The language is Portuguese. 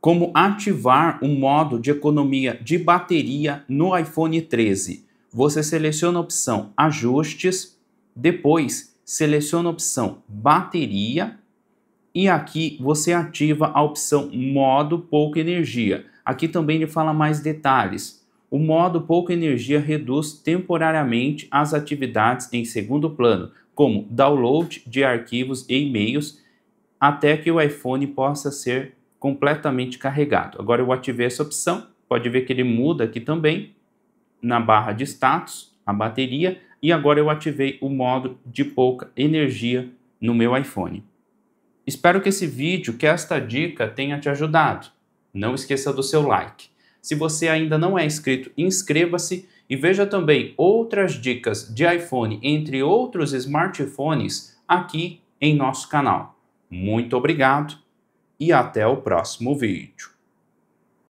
Como ativar o modo de economia de bateria no iPhone 13? Você seleciona a opção Ajustes, depois seleciona a opção Bateria e aqui você ativa a opção Modo Pouca Energia. Aqui também ele fala mais detalhes. O modo pouca energia reduz temporariamente as atividades em segundo plano, como download de arquivos e e-mails, até que o iPhone possa ser completamente carregado. Agora eu ativei essa opção, pode ver que ele muda aqui também, na barra de status, a bateria, e agora eu ativei o modo de pouca energia no meu iPhone. Espero que esse vídeo, que esta dica tenha te ajudado. Não esqueça do seu like. Se você ainda não é inscrito, inscreva-se e veja também outras dicas de iPhone, entre outros smartphones, aqui em nosso canal. Muito obrigado e até o próximo vídeo.